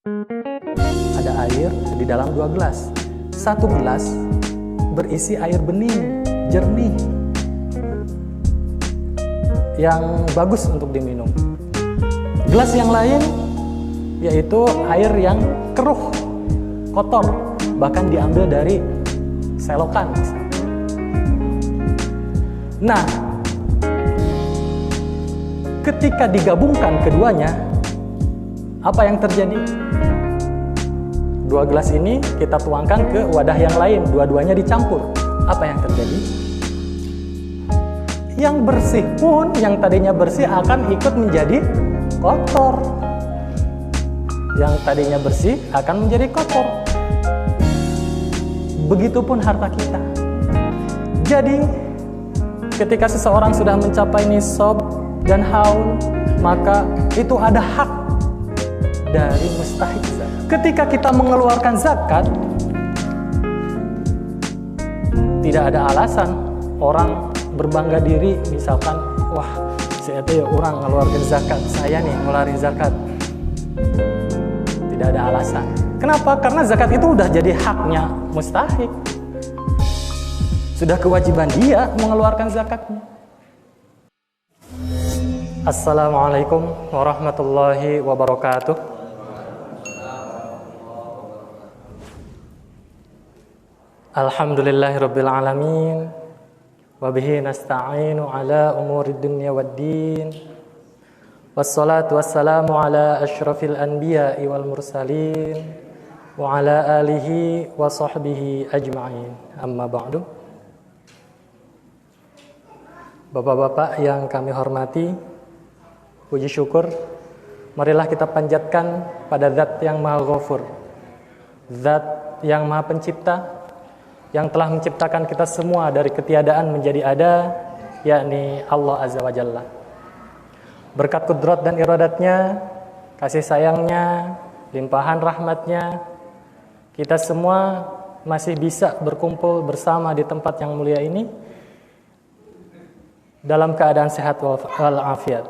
Ada air di dalam 2 gelas. 1 gelas berisi air bening, jernih, yang bagus untuk diminum. Gelas yang lain yaitu air yang keruh, kotor, bahkan diambil dari selokan. Nah, ketika digabungkan keduanya, apa yang terjadi? 2 gelas ini kita tuangkan ke wadah yang lain, dua-duanya dicampur. Apa yang terjadi? Yang bersih pun, yang tadinya bersih akan ikut menjadi kotor. Yang tadinya bersih akan menjadi kotor. Begitupun harta kita. Jadi, ketika seseorang sudah mencapai nisab dan haul, maka itu ada hak dari mustahik zakat. Ketika kita mengeluarkan zakat, tidak ada alasan orang berbangga diri, misalkan, wah, saya itu ya orang ngeluarin zakat, saya nih ngeluarin zakat. Tidak ada alasan. Kenapa? Karena zakat itu udah jadi haknya mustahik. Sudah kewajiban dia mengeluarkan zakatnya. Assalamualaikum warahmatullahi wabarakatuh. Alhamdulillahirabbil alamin. Wabihi nasta'inu ala umurid dunya waddin. Wassalatu wassalamu ala asyrafil anbiya'i wal mursalin wa ala alihi wa sahbihi ajma'in. Amma ba'du. Bapak-bapak yang kami hormati, puji syukur, marilah kita panjatkan pada Zat yang Maha Ghafur, Zat yang Maha Pencipta, yang telah menciptakan kita semua dari ketiadaan menjadi ada, yakni Allah Azza wa Jalla. Berkat kudrat dan iradatnya, kasih sayangnya, limpahan rahmatnya, kita semua masih bisa berkumpul bersama di tempat yang mulia ini dalam keadaan sehat walafiat.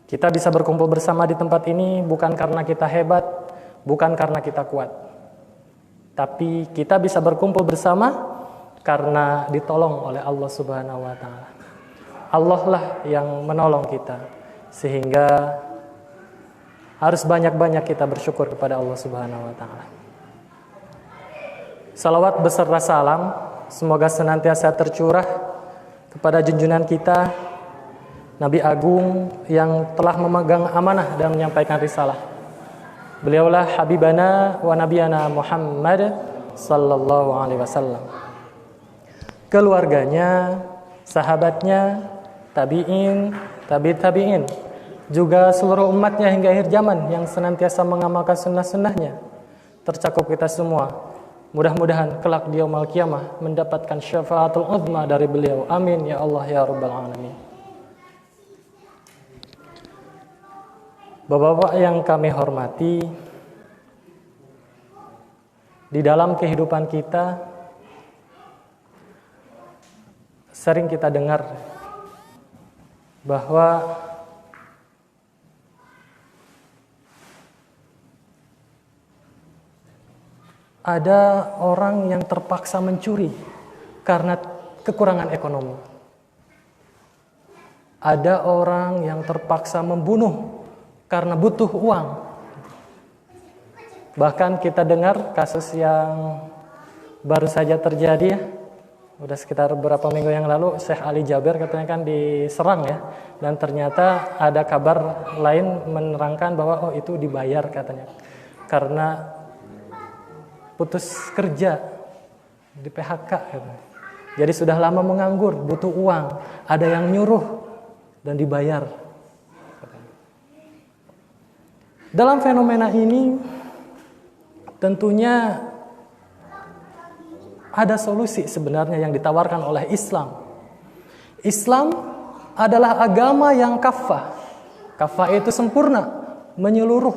Kita bisa berkumpul bersama di tempat ini bukan karena kita hebat, bukan karena kita kuat, tapi kita bisa berkumpul bersama karena ditolong oleh Allah Subhanahu wa Ta'ala. Allah lah yang menolong kita, sehingga harus banyak-banyak kita bersyukur kepada Allah Subhanahu wa Ta'ala. Salawat beserta salam semoga senantiasa tercurah kepada junjungan kita, Nabi Agung yang telah memegang amanah dan menyampaikan risalah. Beliaulah Habibana wa Nabiyana Muhammad sallallahu alaihi wasallam. Keluarganya, sahabatnya, tabi'in, tabi'in, juga seluruh umatnya hingga akhir zaman yang senantiasa mengamalkan sunnah-sunnahnya, tercakup kita semua. Mudah-mudahan kelak di yaumul qiyamah mendapatkan syafaatul uzma dari beliau. Amin ya Allah ya rabbal alamin. Bapak-bapak yang kami hormati, di dalam kehidupan kita sering kita dengar bahwa ada orang yang terpaksa mencuri karena kekurangan ekonomi. Ada orang yang terpaksa membunuh karena butuh uang. Bahkan kita dengar kasus yang baru saja terjadi ya. Udah sekitar beberapa minggu yang lalu Syekh Ali Jaber katanya kan diserang ya. Dan ternyata ada kabar lain menerangkan bahwa oh itu dibayar katanya. Karena putus kerja, di PHK katanya. Jadi sudah lama menganggur, butuh uang. Ada yang nyuruh dan dibayar. Dalam fenomena ini tentunya ada solusi sebenarnya yang ditawarkan oleh Islam. Islam adalah agama yang kafah. Kafah itu sempurna, menyeluruh,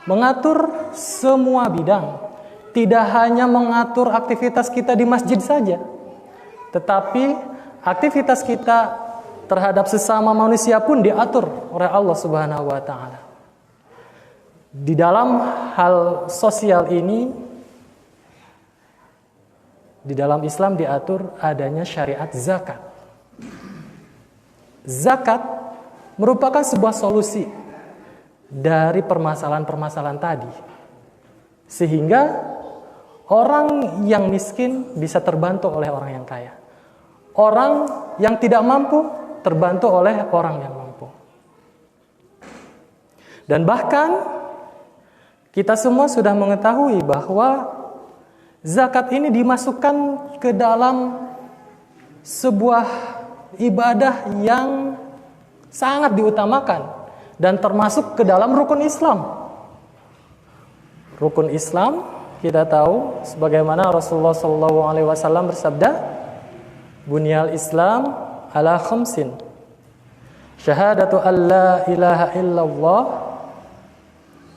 mengatur semua bidang. Tidak hanya mengatur aktivitas kita di masjid saja, tetapi aktivitas kita terhadap sesama manusia pun diatur oleh Allah Subhanahu wa Ta'ala. Di dalam hal sosial ini, di dalam Islam diatur adanya syariat zakat. Zakat merupakan sebuah solusi dari permasalahan-permasalahan tadi. Sehingga orang yang miskin bisa terbantu oleh orang yang kaya. Orang yang tidak mampu terbantu oleh orang yang mampu. Dan bahkan kita semua sudah mengetahui bahwa zakat ini dimasukkan ke dalam sebuah ibadah yang sangat diutamakan dan termasuk ke dalam rukun Islam. Rukun Islam kita tahu sebagaimana Rasulullah SAW bersabda, "Bunyal Islam ala khamsin. Syahadatu an la ilaha illallah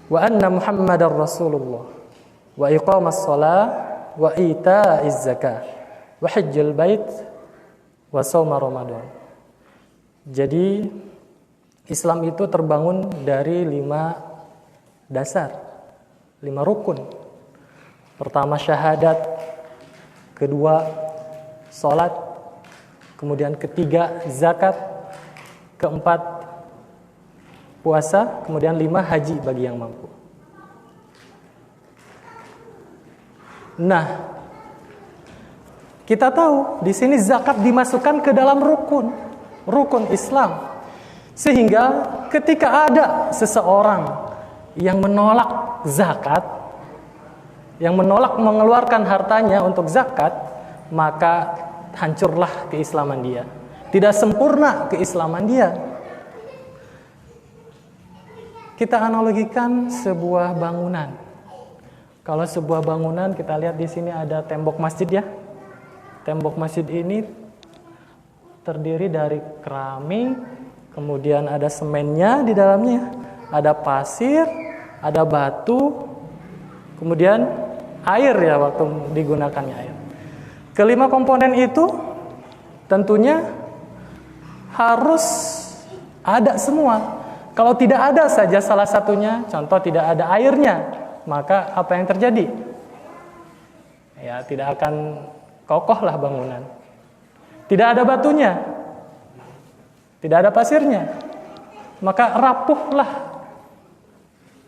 wa anna Muhammadar Rasulullah wa iqamas shalah wa ita'iz zakah wa hajjul bait wa shaum Ramadan." Jadi Islam itu terbangun dari 5 dasar, 5 rukun. Pertama syahadat, kedua salat, kemudian ketiga zakat, keempat puasa, kemudian 5 haji bagi yang mampu. Nah, kita tahu di sini zakat dimasukkan ke dalam rukun Islam. Sehingga ketika ada seseorang yang menolak zakat, yang menolak mengeluarkan hartanya untuk zakat, maka hancurlah keislaman dia. Tidak sempurna keislaman dia. Kita analogikan sebuah bangunan. Kalau sebuah bangunan, kita lihat di sini ada tembok masjid ya. Tembok masjid ini terdiri dari keramik, kemudian ada semennya di dalamnya, ada pasir, ada batu, kemudian air ya waktu digunakannya air. Kelima komponen itu tentunya harus ada semua. Kalau tidak ada saja salah satunya, contoh tidak ada airnya, maka apa yang terjadi? Ya, tidak akan kokohlah bangunan. Tidak ada batunya, tidak ada pasirnya, maka rapuhlah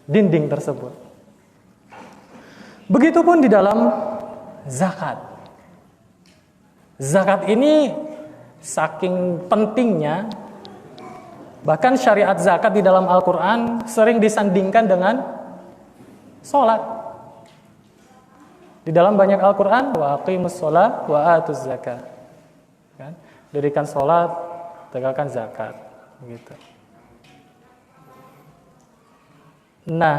dinding tersebut. Begitupun di dalam zakat. Zakat ini saking pentingnya, bahkan syariat zakat di dalam Al-Quran sering disandingkan dengan sholat. Di dalam banyak Al-Quran, wa aqimus sholat wa atuz zakat. Kan? Dirikan sholat, tegakkan zakat. Begitu. Nah,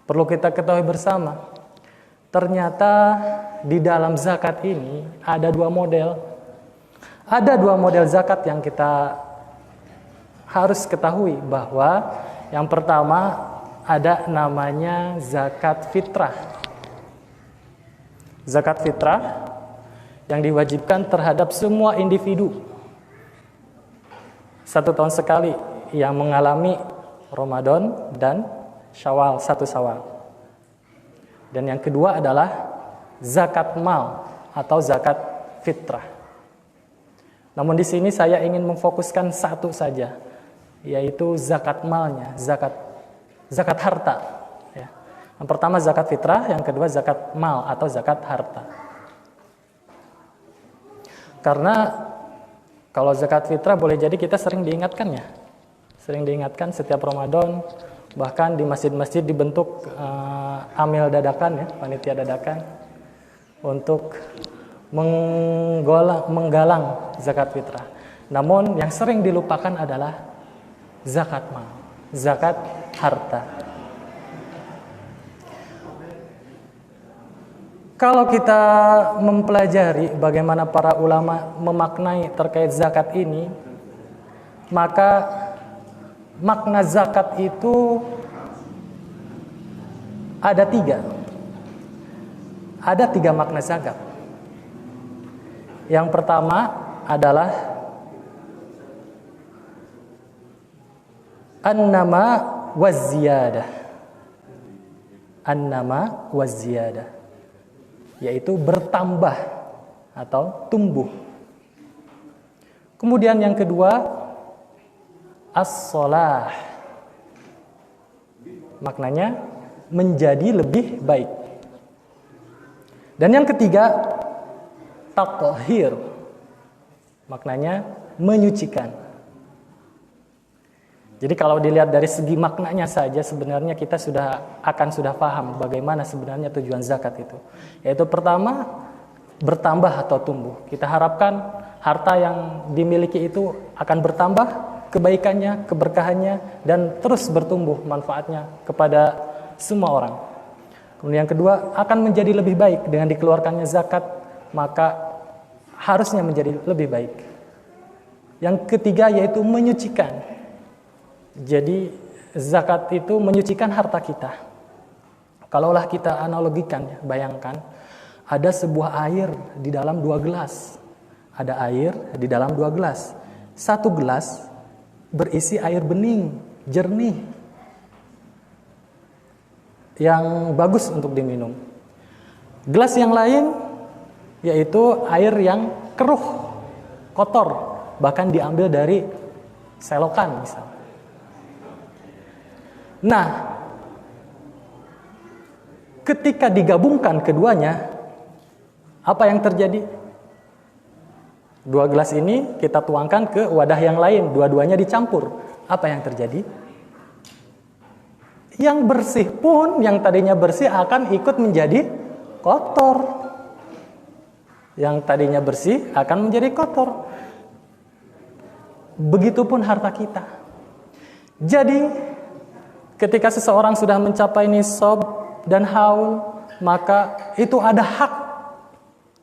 perlu kita ketahui bersama, ternyata di dalam zakat ini ada 2 model. Ada 2 model zakat yang kita harus ketahui, bahwa yang pertama ada namanya zakat fitrah. Zakat fitrah yang diwajibkan terhadap semua individu 1 tahun sekali yang mengalami Ramadan dan Syawal, 1 Syawal. Dan yang kedua adalah zakat mal atau zakat fitrah. Namun di sini saya ingin memfokuskan satu saja, yaitu zakat malnya, zakat harta. Ya. Yang pertama zakat fitrah, yang kedua zakat mal atau zakat harta. Karena kalau zakat fitrah boleh jadi kita sering diingatkan ya, sering diingatkan setiap Ramadan, bahkan di masjid-masjid dibentuk amil dadakan ya, panitia dadakan untuk menggalang zakat fitrah. Namun yang sering dilupakan adalah zakat mal, zakat harta. Kalau kita mempelajari bagaimana para ulama memaknai terkait zakat ini, maka makna zakat itu ada 3. Ada 3 makna zakat. Yang pertama adalah an-nama waz-ziyadah. an-nama wa ziyadah, yaitu bertambah atau tumbuh. Kemudian yang kedua, as-shalah, maknanya menjadi lebih baik. Dan yang ketiga, tathhir, maknanya menyucikan. Jadi kalau dilihat dari segi maknanya saja, sebenarnya kita sudah paham bagaimana sebenarnya tujuan zakat itu. Yaitu pertama, bertambah atau tumbuh. Kita harapkan harta yang dimiliki itu akan bertambah kebaikannya, keberkahannya, dan terus bertumbuh manfaatnya kepada semua orang. Kemudian yang kedua, akan menjadi lebih baik dengan dikeluarkannya zakat, maka harusnya menjadi lebih baik. Yang ketiga yaitu menyucikan. Jadi zakat itu menyucikan harta kita. Kalaulah kita analogikan, bayangkan ada sebuah air di dalam 2 gelas. Ada air di dalam 2 gelas. 1 gelas berisi air bening, jernih, yang bagus untuk diminum. Gelas yang lain yaitu air yang keruh, kotor, bahkan diambil dari selokan misalnya. Nah, ketika digabungkan keduanya, apa yang terjadi? 2 gelas ini kita tuangkan ke wadah yang lain, dua-duanya dicampur. Apa yang terjadi? Yang bersih pun, yang tadinya bersih akan ikut menjadi kotor. Yang tadinya bersih akan menjadi kotor. Begitupun harta kita. Jadi, ketika seseorang sudah mencapai nisab dan haul, maka itu ada hak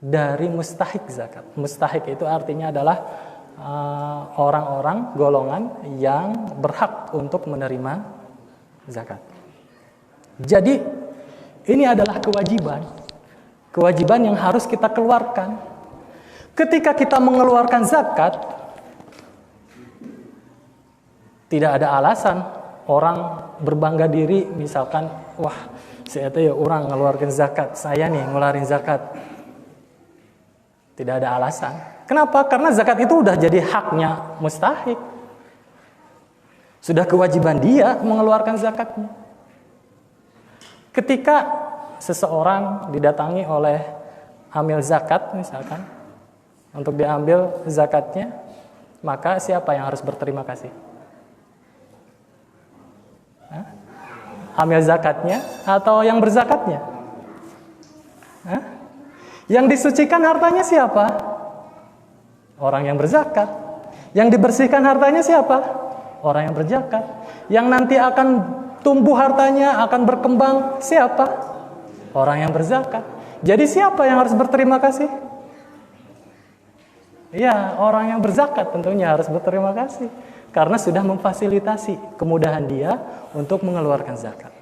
dari mustahik zakat. Mustahik itu artinya adalah orang-orang, golongan yang berhak untuk menerima zakat. Jadi ini adalah kewajiban yang harus kita keluarkan. Ketika kita mengeluarkan zakat, tidak ada alasan orang berbangga diri, misalkan, wah, saya itu ya orang ngeluarkan zakat, saya nih ngeluarin zakat. Tidak ada alasan. Kenapa? Karena zakat itu udah jadi haknya mustahik. Sudah kewajiban dia mengeluarkan zakatnya. Ketika seseorang didatangi oleh amil zakat misalkan, untuk diambil zakatnya, maka siapa yang harus berterima kasih? Amil zakatnya atau yang berzakatnya? Yang disucikan hartanya siapa? Orang yang berzakat. Yang dibersihkan hartanya siapa? Orang yang berzakat. Yang nanti akan tumbuh hartanya, akan berkembang siapa? Orang yang berzakat. Jadi siapa yang harus berterima kasih? Ya, orang yang berzakat tentunya harus berterima kasih. Karena sudah memfasilitasi kemudahan dia untuk mengeluarkan zakat.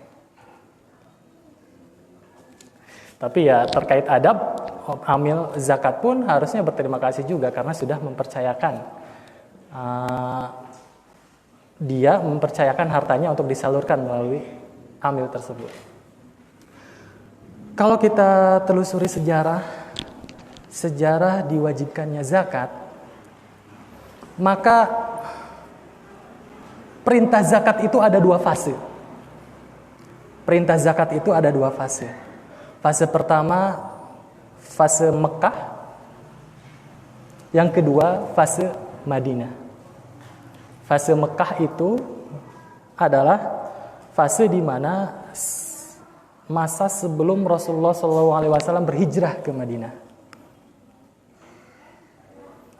Tapi ya terkait adab, amil zakat pun harusnya berterima kasih juga karena sudah mempercayakan dia mempercayakan hartanya untuk disalurkan melalui amil tersebut. Kalau kita telusuri sejarah diwajibkannya zakat, maka perintah zakat itu ada 2 fase. Perintah zakat itu ada 2 fase. Fase pertama, fase Mekah. Yang kedua, fase Madinah. Fase Mekah itu adalah fase di mana masa sebelum Rasulullah SAW berhijrah ke Madinah.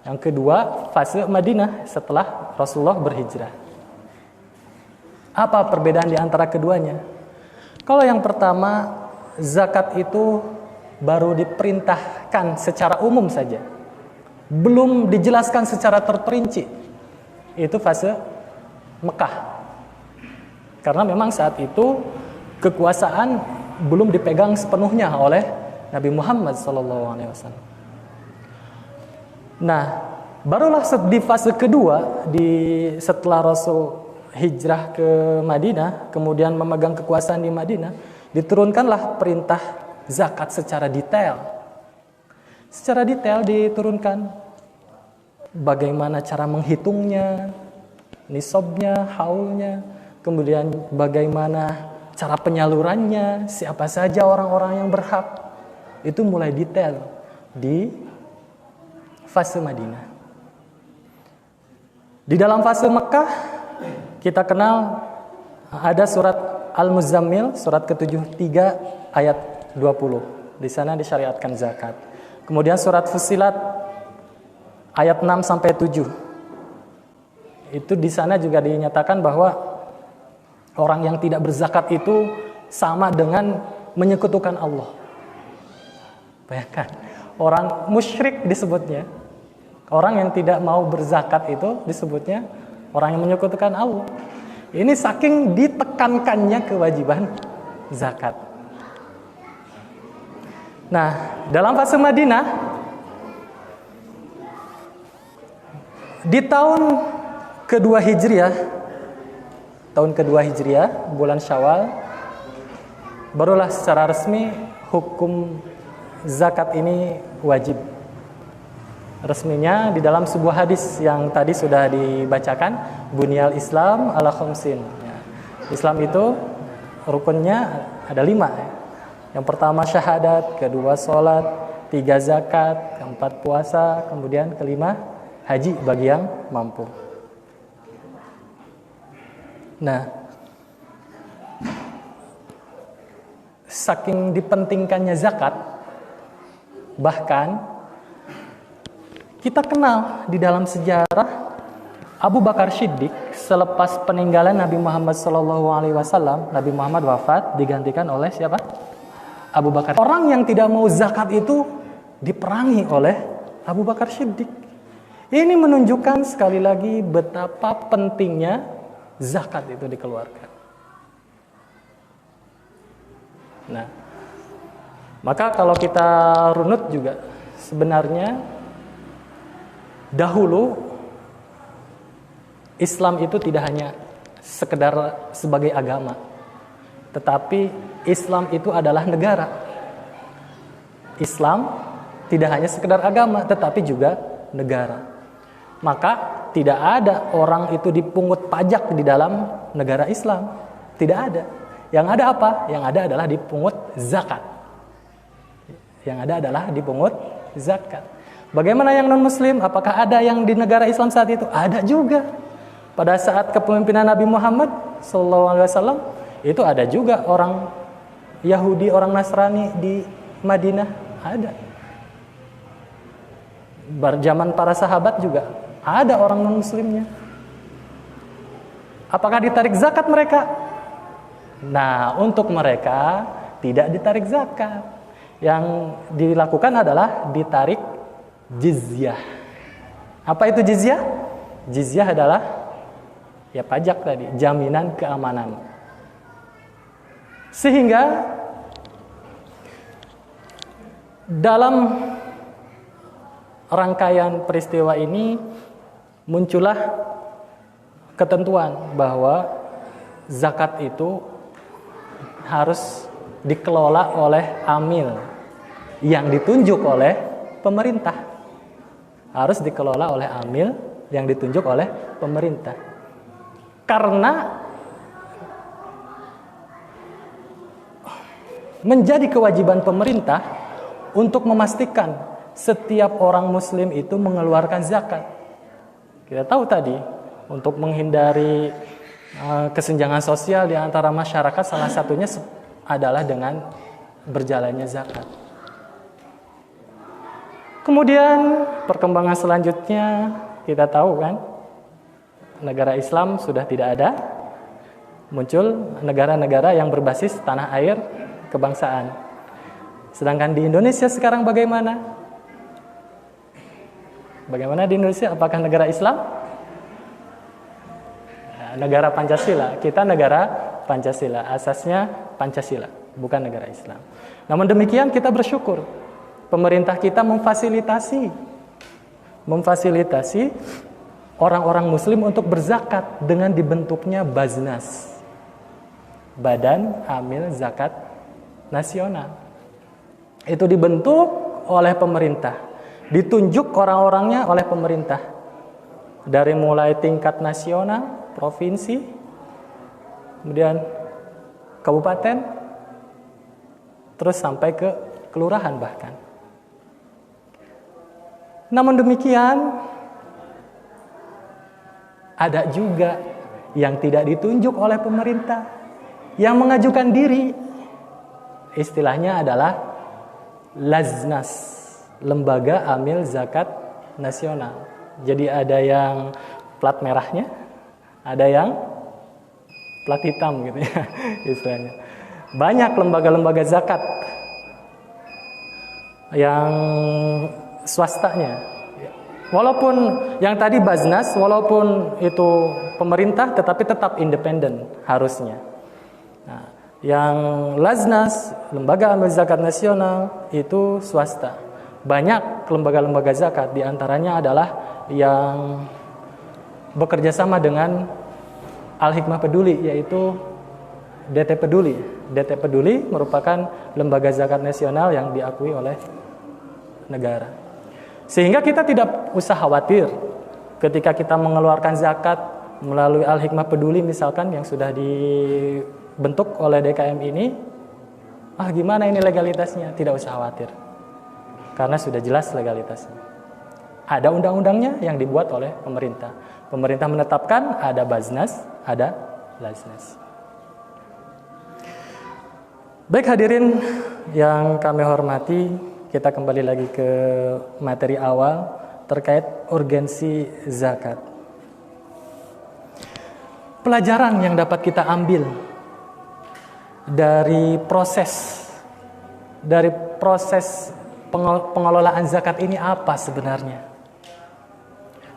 Yang kedua, fase Madinah setelah Rasulullah berhijrah. Apa perbedaan di antara keduanya? Kalau yang pertama, zakat itu baru diperintahkan secara umum saja. Belum dijelaskan secara terperinci. Itu fase Mekah. Karena memang saat itu kekuasaan belum dipegang sepenuhnya oleh Nabi Muhammad SAW. Nah, barulah di fase kedua, setelah Rasul hijrah ke Madinah, kemudian memegang kekuasaan di Madinah, diturunkanlah perintah zakat secara detail. Secara detail diturunkan bagaimana cara menghitungnya, nisabnya, haulnya, kemudian bagaimana cara penyalurannya, siapa saja orang-orang yang berhak. Itu mulai detail di fase Madinah. Di dalam fase Mekah kita kenal ada surat Al-Muzammil, surat ke-73 ayat 20. Di sana disyariatkan zakat. Kemudian surat Fussilat ayat 6 sampai 7. Itu di sana juga dinyatakan bahwa orang yang tidak berzakat itu sama dengan menyekutukan Allah. Bayangkan, orang musyrik disebutnya. Orang yang tidak mau berzakat itu disebutnya orang yang menyekutukan Allah. Ini saking ditekankannya kewajiban zakat. Nah, dalam fase Madinah, di tahun kedua Hijriah, bulan Syawal, barulah secara resmi hukum zakat ini wajib. Resminya di dalam sebuah hadis yang tadi sudah dibacakan, Bunyal Islam ala khamsin. Islam itu rukunnya ada 5. Yang pertama syahadat, kedua sholat, 3 zakat, keempat puasa, kemudian kelima haji bagi yang mampu. Nah, saking dipentingkannya zakat, bahkan kita kenal di dalam sejarah Abu Bakar Siddiq selepas peninggalan Nabi Muhammad SAW, Nabi Muhammad wafat digantikan oleh siapa? Abu Bakar. Orang yang tidak mau zakat itu diperangi oleh Abu Bakar Siddiq. Ini menunjukkan sekali lagi betapa pentingnya zakat itu dikeluarkan. Nah, maka kalau kita runut juga sebenarnya dahulu Islam itu tidak hanya sekedar sebagai agama, tetapi Islam itu adalah negara. Islam tidak hanya sekedar agama, tetapi juga negara. Maka tidak ada orang itu dipungut pajak di dalam negara Islam. Tidak ada. Yang ada apa? Yang ada adalah dipungut zakat. Yang ada adalah dipungut zakat. Bagaimana yang non-muslim? Apakah ada yang di negara Islam saat itu? Ada juga. Pada saat kepemimpinan Nabi Muhammad SAW, itu ada juga orang Yahudi, orang Nasrani di Madinah. Ada. Zaman para sahabat juga ada orang non-muslimnya. Apakah ditarik zakat mereka? Nah, untuk mereka tidak ditarik zakat. Yang dilakukan adalah ditarik jizyah. Apa itu jizyah? Jizyah adalah ya pajak tadi, jaminan keamanan. Sehingga dalam rangkaian peristiwa ini muncullah ketentuan bahwa zakat itu harus dikelola oleh amil yang ditunjuk oleh pemerintah. Harus dikelola oleh amil yang ditunjuk oleh pemerintah. Karena menjadi kewajiban pemerintah untuk memastikan setiap orang muslim itu mengeluarkan zakat. Kita tahu tadi, untuk menghindari kesenjangan sosial di antara masyarakat, salah satunya adalah dengan berjalannya zakat. Kemudian perkembangan selanjutnya kita tahu kan, negara Islam sudah tidak ada, muncul negara-negara yang berbasis tanah air kebangsaan. Sedangkan di Indonesia sekarang bagaimana? Bagaimana di Indonesia? Apakah negara Islam? Nah, negara Pancasila. Kita negara Pancasila. Asasnya Pancasila, bukan negara Islam. Namun demikian kita bersyukur. Pemerintah kita memfasilitasi orang-orang muslim untuk berzakat dengan dibentuknya Baznas, Badan Amil Zakat nasional. Itu dibentuk oleh pemerintah, ditunjuk orang-orangnya oleh pemerintah. Dari mulai tingkat nasional, provinsi, kemudian kabupaten, terus sampai ke kelurahan bahkan. Namun demikian, ada juga yang tidak ditunjuk oleh pemerintah, yang mengajukan diri. Istilahnya adalah Laznas, Lembaga Amil Zakat Nasional. Jadi ada yang plat merahnya, ada yang plat hitam gitu ya istilahnya. Banyak lembaga-lembaga zakat yang swastanya. Walaupun yang tadi Baznas, walaupun itu pemerintah, tetapi tetap independen harusnya. Nah, yang Laznas, Lembaga Amil Zakat Nasional, itu swasta. Banyak lembaga-lembaga zakat, diantaranya adalah yang bekerja sama dengan Al-Hikmah Peduli, yaitu DT Peduli. DT Peduli merupakan lembaga zakat nasional yang diakui oleh negara. Sehingga kita tidak usah khawatir ketika kita mengeluarkan zakat melalui Al-Hikmah Peduli misalkan yang sudah dibentuk oleh DKM ini, gimana ini legalitasnya? Tidak usah khawatir. Karena sudah jelas legalitasnya. Ada undang-undangnya yang dibuat oleh pemerintah. Pemerintah menetapkan ada Baznas, ada Laznas. Baik hadirin yang kami hormati, kita kembali lagi ke materi awal terkait urgensi zakat. Pelajaran yang dapat kita ambil dari proses pengelolaan zakat ini apa sebenarnya?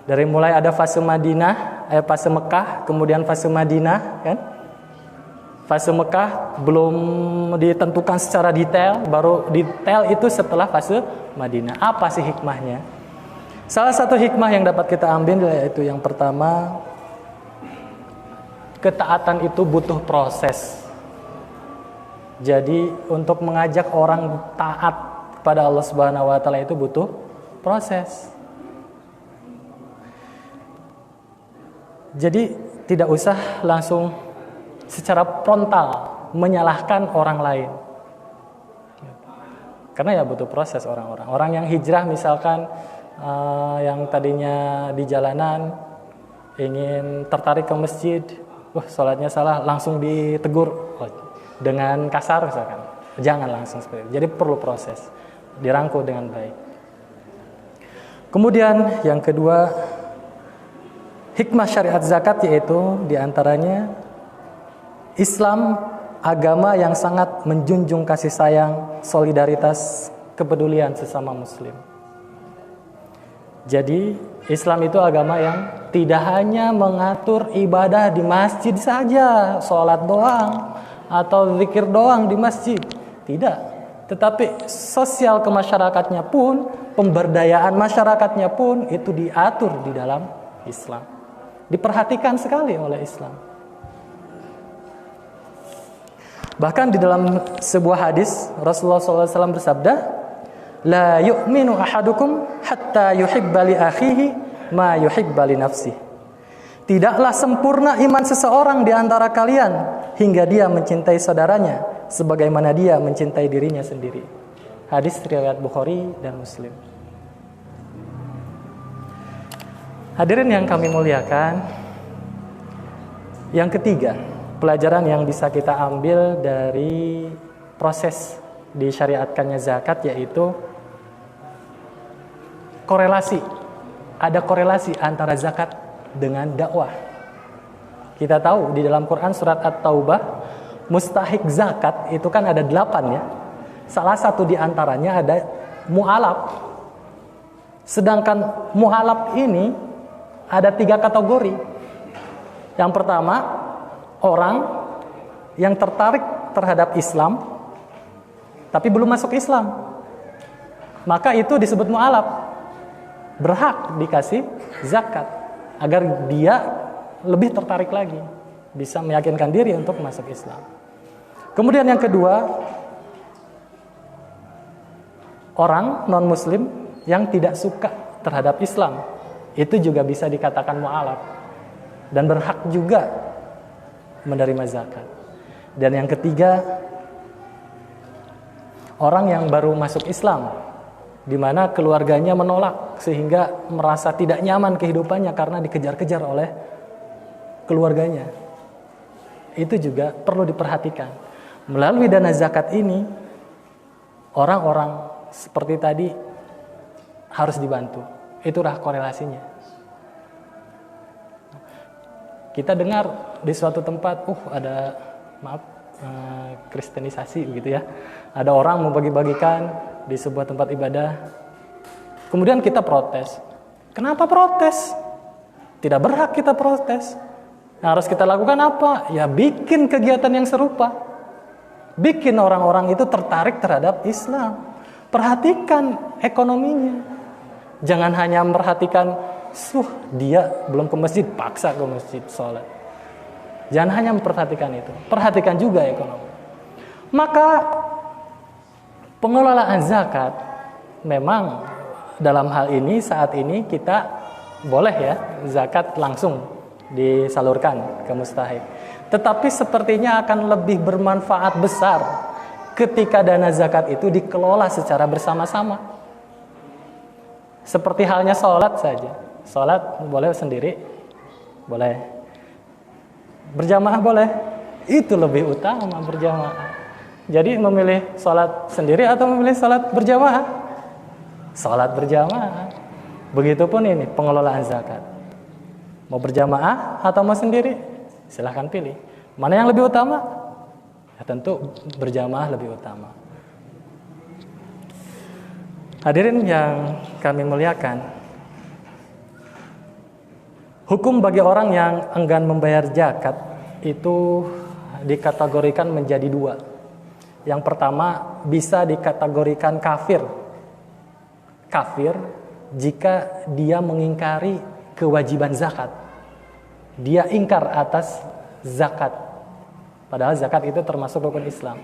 Dari mulai ada fase fase Mekah, kemudian fase Madinah, kan? Fase Mekah belum ditentukan secara detail, baru detail itu setelah fase Madinah. Apa sih hikmahnya? Salah satu hikmah yang dapat kita ambil yaitu yang pertama, ketaatan itu butuh proses. Jadi untuk mengajak orang taat kepada Allah Subhanahu wa taala itu butuh proses. Jadi tidak usah langsung secara frontal menyalahkan orang lain. Karena ya butuh proses orang-orang. Orang yang hijrah misalkan yang tadinya di jalanan ingin tertarik ke masjid, sholatnya salah, langsung ditegur dengan kasar misalkan. Jangan langsung seperti itu. Jadi perlu proses, dirangkul dengan baik. Kemudian yang kedua, hikmah syariat zakat yaitu diantaranya Islam agama yang sangat menjunjung kasih sayang, solidaritas, kepedulian sesama muslim. Jadi Islam itu agama yang tidak hanya mengatur ibadah di masjid saja, sholat doang atau zikir doang di masjid. Tidak, tetapi sosial kemasyarakatnya pun, pemberdayaan masyarakatnya pun itu diatur di dalam Islam. Diperhatikan sekali oleh Islam. Bahkan di dalam sebuah hadis Rasulullah SAW bersabda, "La yu'minu ahadukum hatta yuhibba li akhihi ma yuhibba li nafsihi." Tidaklah sempurna iman seseorang di antara kalian hingga dia mencintai saudaranya sebagaimana dia mencintai dirinya sendiri. Hadis riwayat Bukhari dan Muslim. Hadirin yang kami muliakan, yang ketiga, pelajaran yang bisa kita ambil dari proses disyariatkannya zakat yaitu korelasi. Ada korelasi antara zakat dengan dakwah. Kita tahu di dalam Quran surat At-Taubah, mustahik zakat itu kan ada 8 ya. Salah satu di antaranya ada mu'alaf. Sedangkan mu'alaf ini ada 3 kategori. Yang pertama, orang yang tertarik terhadap Islam tapi belum masuk Islam, maka itu disebut mu'alaf, berhak dikasih zakat agar dia lebih tertarik lagi, bisa meyakinkan diri untuk masuk Islam. Kemudian yang kedua, orang non-muslim yang tidak suka terhadap Islam, itu juga bisa dikatakan mu'alaf dan berhak juga menerima zakat. Dan yang ketiga, orang yang baru masuk Islam, di mana keluarganya menolak sehingga merasa tidak nyaman kehidupannya karena dikejar-kejar oleh keluarganya. Itu juga perlu diperhatikan. Melalui dana zakat ini, orang-orang seperti tadi harus dibantu. Itulah korelasinya. Kita dengar di suatu tempat, ada kristenisasi gitu ya. Ada orang membagi-bagikan di sebuah tempat ibadah. Kemudian kita protes. Kenapa protes? Tidak berhak kita protes. Nah, harus kita lakukan apa? Ya bikin kegiatan yang serupa. Bikin orang-orang itu tertarik terhadap Islam. Perhatikan ekonominya. Jangan hanya memperhatikan, dia belum ke masjid, paksa ke masjid sholat. Jangan hanya memperhatikan itu. Perhatikan juga ekonomi. Maka pengelolaan zakat memang dalam hal ini saat ini kita boleh ya zakat langsung disalurkan ke mustahik. Tetapi sepertinya akan lebih bermanfaat besar ketika dana zakat itu dikelola secara bersama-sama. Seperti halnya sholat saja. Sholat boleh sendiri, boleh. Berjamaah boleh. Itu lebih utama berjamaah. Jadi memilih sholat sendiri atau memilih sholat berjamaah? Sholat berjamaah. Begitupun ini pengelolaan zakat. Mau berjamaah atau mau sendiri? Silahkan pilih. Mana yang lebih utama? Ya tentu berjamaah lebih utama. Hadirin yang kami muliakan, hukum bagi orang yang enggan membayar zakat itu dikategorikan menjadi dua. Yang pertama, bisa dikategorikan kafir. Kafir jika dia mengingkari kewajiban zakat. Dia ingkar atas zakat. Padahal zakat itu termasuk rukun Islam.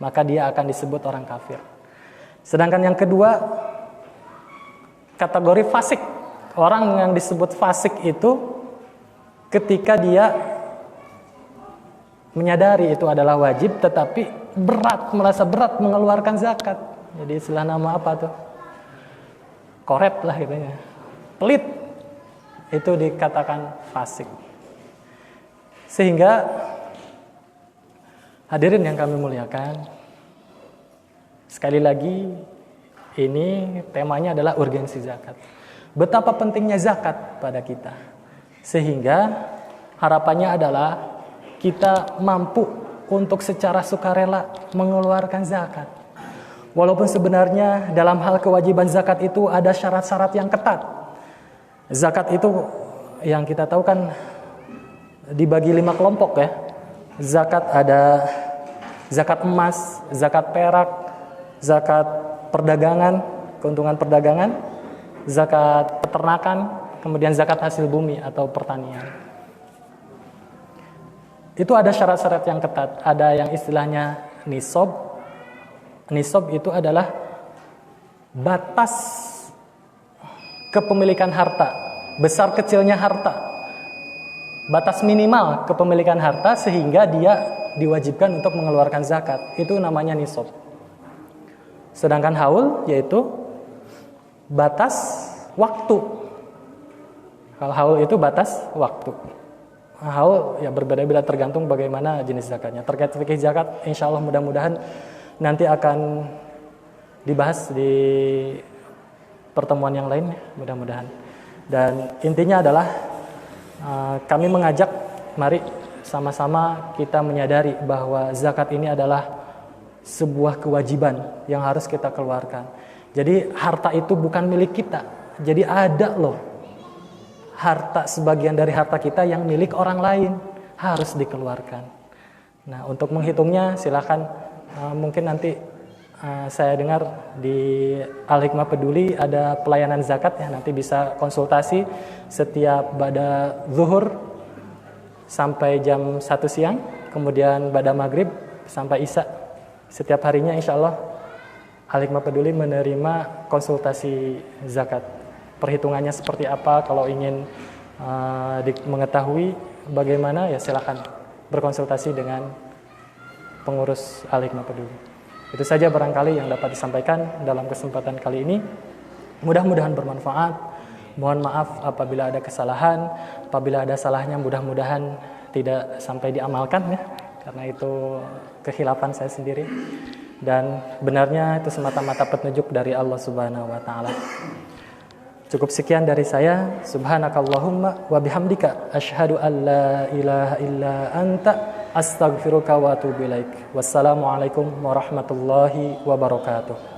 Maka dia akan disebut orang kafir. Sedangkan yang kedua, kategori fasik. Orang yang disebut fasik itu ketika dia menyadari itu adalah wajib, tetapi merasa berat mengeluarkan zakat. Jadi istilah nama apa tuh? Koret lah gitu ya. Pelit. Itu dikatakan fasik. Sehingga hadirin yang kami muliakan, sekali lagi ini temanya adalah urgensi zakat. Betapa pentingnya zakat pada kita. Sehingga harapannya adalah kita mampu untuk secara sukarela mengeluarkan zakat. Walaupun sebenarnya dalam hal kewajiban zakat itu ada syarat-syarat yang ketat. Zakat itu yang kita tahu kan dibagi 5 kelompok ya. Zakat ada zakat emas, zakat perak, zakat perdagangan, keuntungan perdagangan, zakat peternakan, kemudian zakat hasil bumi atau pertanian. Itu ada syarat-syarat yang ketat. Ada yang istilahnya nisab. Nisab itu adalah batas kepemilikan harta, besar kecilnya harta. Batas minimal kepemilikan harta sehingga dia diwajibkan untuk mengeluarkan zakat. Itu namanya nisab. Sedangkan haul yaitu batas waktu. Kalau haul itu batas waktu. Haul ya berbeda-beda tergantung bagaimana jenis zakatnya. Terkait fikih zakat, insya Allah mudah-mudahan nanti akan dibahas di pertemuan yang lain, mudah-mudahan. Dan intinya adalah kami mengajak, mari sama-sama kita menyadari bahwa zakat ini adalah sebuah kewajiban yang harus kita keluarkan. Jadi harta itu bukan milik kita. Jadi ada loh harta, sebagian dari harta kita yang milik orang lain, harus dikeluarkan. Nah, untuk menghitungnya silakan mungkin nanti saya dengar di Al-Hikmah Peduli ada pelayanan zakat ya, nanti bisa konsultasi setiap pada zuhur sampai jam 1 siang, kemudian pada maghrib sampai isya. Setiap harinya insya Allah Al-Hikmah Peduli menerima konsultasi zakat. Perhitungannya seperti apa, kalau ingin mengetahui bagaimana, ya silakan berkonsultasi dengan pengurus Al-Hikmah Peduli. Itu saja barangkali yang dapat disampaikan dalam kesempatan kali ini. Mudah-mudahan bermanfaat. Mohon maaf apabila ada kesalahan, apabila ada salahnya mudah-mudahan tidak sampai diamalkan ya, karena itu kekhilafan saya sendiri. Dan benarnya itu semata-mata petunjuk dari Allah Subhanahu wa taala. Cukup sekian dari saya. Subhanakallahumma wa bihamdika asyhadu an la ilaha illa anta astaghfiruka wa atubu ilaik. Wassalamualaikum warahmatullahi wabarakatuh.